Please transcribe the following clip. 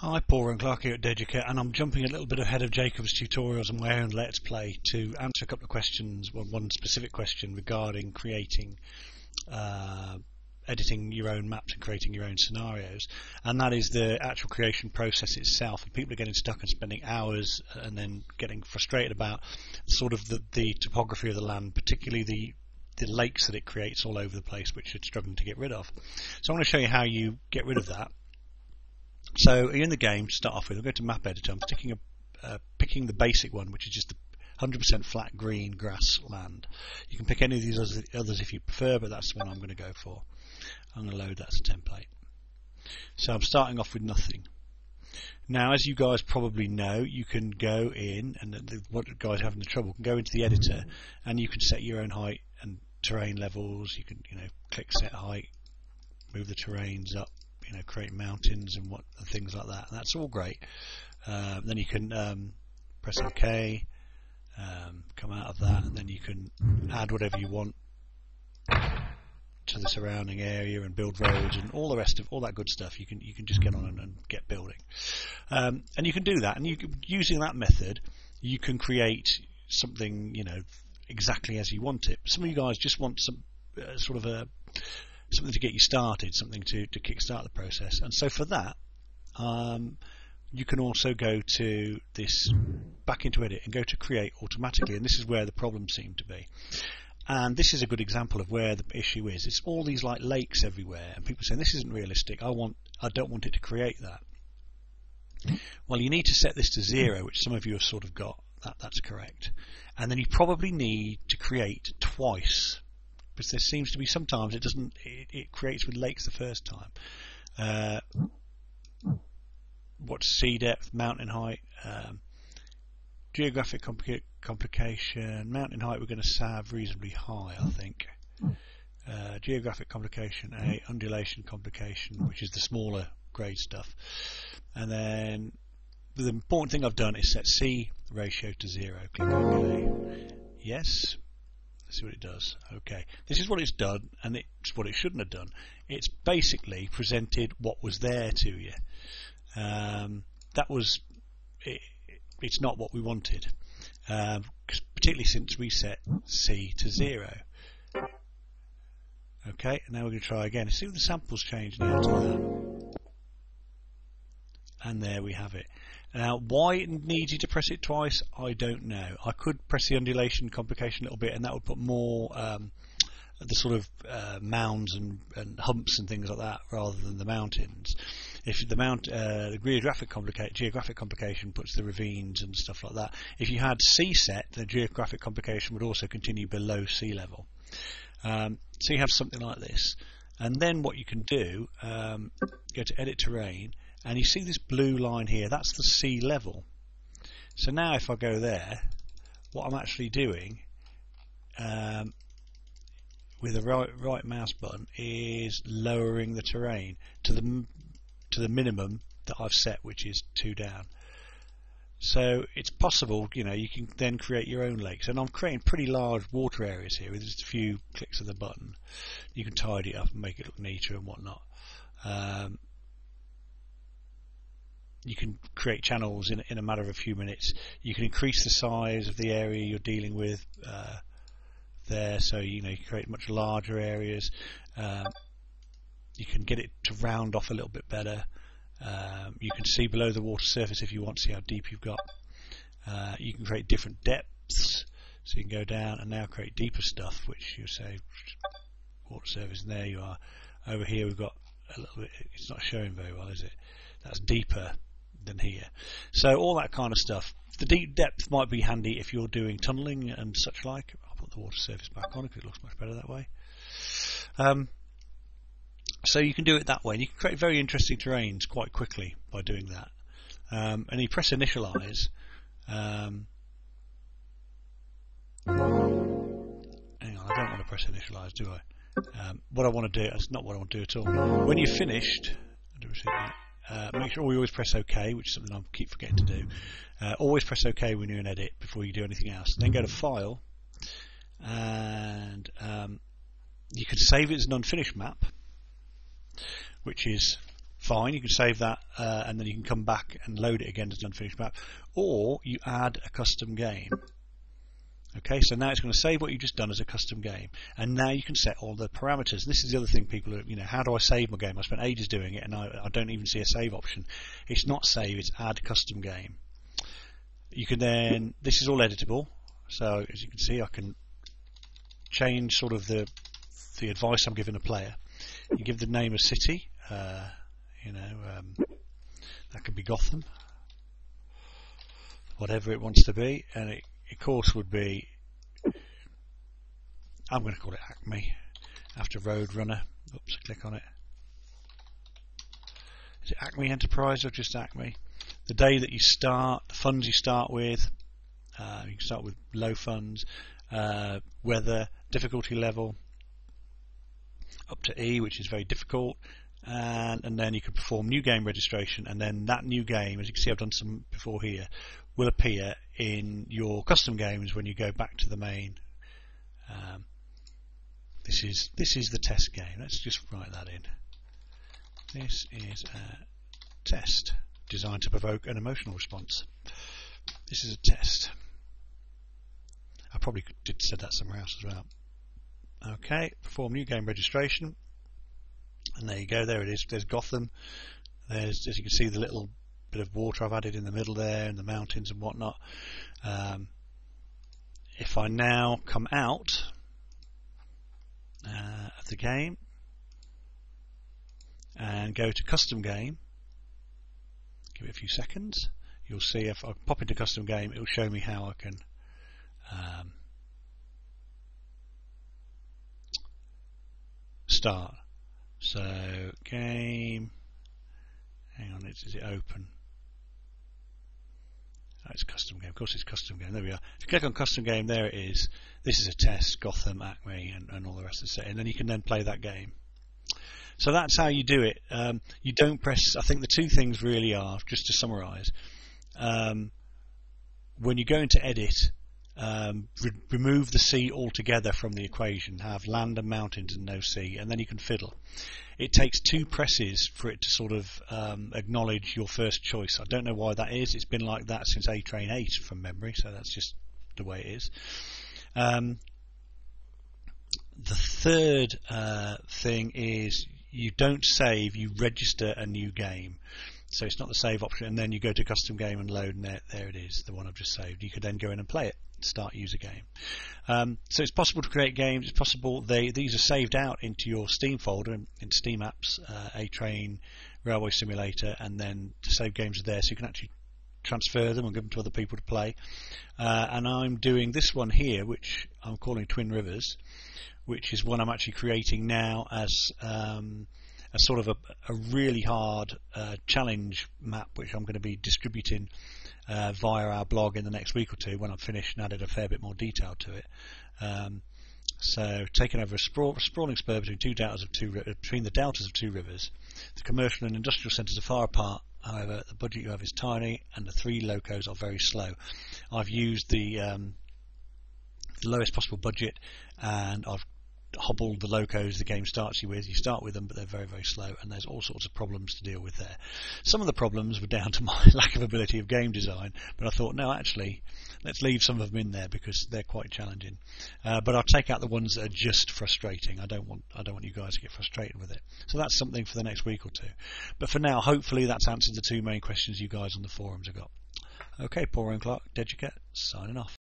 Hi, Paul and Clark here at Deducate, and I'm jumping a little bit ahead of Jacob's tutorials on my own Let's Play to answer a couple of questions. Well, one specific question regarding creating, editing your own maps and creating your own scenarios, and that is the actual creation process itself. And people are getting stuck and spending hours and then getting frustrated about sort of the topography of the land, particularly the lakes that it creates all over the place, which you're struggling to get rid of. So I'm going to show you how you get rid of that. So you're in the game to start off with. I'll go to Map Editor. I'm picking the basic one, which is just the 100% flat green grass land. You can pick any of these others if you prefer, but that's the one I'm going to go for. I'm going to load that as a template. So I'm starting off with nothing. Now, as you guys probably know, you can go in, and what guys are having the trouble, can go into the editor, and you can set your own height and terrain levels. You can, click set height, move the terrains up. Create mountains and things like that. And that's all great. Then you can press OK, come out of that, and then you can add whatever you want to the surrounding area and build roads and all the rest of all that good stuff. You can just get on and get building, and you can do that. And using that method, you can create something exactly as you want it. Some of you guys just want some something to get you started, something to kickstart the process. And so for that, you can also go to this, back into Edit, and go to Create automatically. And this is where the problems seem to be. And this is a good example of where the issue is. It's all these like lakes everywhere, and people saying this isn't realistic. I don't want it to create that. Well, you need to set this to 0, which some of you have sort of got. That's correct. And then you probably need to create twice. Because there seems to be sometimes it creates with lakes the first time. What's sea depth, mountain height, geographic complication. Mountain height we're going to have reasonably high, I think. Geographic complication, undulation complication, which is the smaller grade stuff. And then the important thing I've done is set C ratio to 0. Click OK. Yes. See what it does. Okay, this is what it's done, and it's what it shouldn't have done. It's basically presented what was there to you. That was it, it's not what we wanted, particularly since we set C to 0. Okay, and now we're going to try again. See if the samples change now to that. And there we have it. Now, why it needs you to press it twice, I don't know. I could press the undulation complication a little bit, and that would put more the sort of mounds and humps and things like that, rather than the mountains. If the geographic complication puts the ravines and stuff like that. If you had C set, the geographic complication would also continue below sea level. So you have something like this, and then what you can do, go to Edit Terrain. And you see this blue line here, that's the sea level. So now if I go there, what I'm actually doing with the right mouse button is lowering the terrain to the minimum that I've set, which is 2 down. So it's possible, you can then create your own lakes. And I'm creating pretty large water areas here with just a few clicks of the button. You can tidy it up and make it look neater and whatnot. You can create channels in a matter of a few minutes. You can increase the size of the area you're dealing with there, so you can create much larger areas. You can get it to round off a little bit better. You can see below the water surface if you want to see how deep you've got. You can create different depths, so you can go down and now create deeper stuff, which you say water surface, and there you are. Over here we've got a little bit, it's not showing very well, is it? That's deeper than here. So all that kind of stuff. The deep depth might be handy if you're doing tunnelling and such like. I'll put the water surface back on because it looks much better that way. So you can do it that way, and you can create very interesting terrains quite quickly by doing that. And you press initialize. Hang on, I don't want to press initialize, do I? What I want to do, that's not what I want to do at all. When you've finished, make sure we always press OK, which is something I keep forgetting to do. Always press OK when you're in Edit before you do anything else. Then go to File, and you can save it as an unfinished map, which is fine, you can save that and then you can come back and load it again as an unfinished map, or you add a custom game. Okay, so now it's going to save what you've just done as a custom game, and now you can set all the parameters. This is the other thing people are, how do I save my game? I spent ages doing it and I don't even see a save option. It's not save, it's add custom game. You can then, this is all editable, so as you can see I can change sort of the advice I'm giving a player. You give the name of city, that could be Gotham, whatever it wants to be, and it of course would be, I'm going to call it Acme after Roadrunner. Oops, click on it. Is it Acme Enterprise or just Acme? The day that you start, the funds you start with, you can start with low funds, weather, difficulty level, up to E, which is very difficult, and then you can perform new game registration, and then that new game, as you can see I've done some before here, will appear in your custom games when you go back to the main. This is the test game. Let's just write that in. This is a test designed to provoke an emotional response. This is a test. I probably did said that somewhere else as well. Okay, perform new game registration, and there you go. There it is. There's Gotham. There's, as you can see, the little bit of water I've added in the middle there, and the mountains and whatnot. If I now come out of the game and go to custom game, give it a few seconds, you'll see if I pop into custom game, it will show me how I can start. So game, hang on, is it open? Oh, it's custom game. Of course it's custom game. There we are. If you click on custom game, there it is. This is a test, Gotham, Acme, and all the rest of the set. And then you can then play that game. So that's how you do it. You don't press. I think the two things really are, just to summarise, when you go into edit, remove the sea altogether from the equation, have land and mountains and no sea, and then you can fiddle. It takes two presses for it to sort of acknowledge your first choice. I don't know why that is. It's been like that since A-Train 8 from memory, so that's just the way it is. The third thing is you don't save, you register a new game. So it's not the save option, and then you go to custom game and load, and there it is, the one I've just saved. You could then go in and play it, start user game. So it's possible to create games. It's possible these are saved out into your Steam folder in Steam apps, A-Train, Railway Simulator, and then the save games are there, so you can actually transfer them and give them to other people to play. And I'm doing this one here, which I'm calling Twin Rivers, which is one I'm actually creating now as a sort of a really hard challenge map, which I'm going to be distributing via our blog in the next week or two when I've finished and added a fair bit more detail to it. So taking over a sprawling spur between the deltas of two rivers. The commercial and industrial centres are far apart. However, the budget you have is tiny, and the three locos are very slow. I've used the lowest possible budget, and I've hobbled the locos the game starts you with. You start with them, but they're very, very slow, and there's all sorts of problems to deal with there. Some of the problems were down to my lack of ability of game design, but I thought, no, actually, let's leave some of them in there because they're quite challenging. But I'll take out the ones that are just frustrating. I don't want you guys to get frustrated with it. So that's something for the next week or two. But for now, hopefully that's answered the two main questions you guys on the forums have got. Okay, Paul and Clark, Deducat, signing off.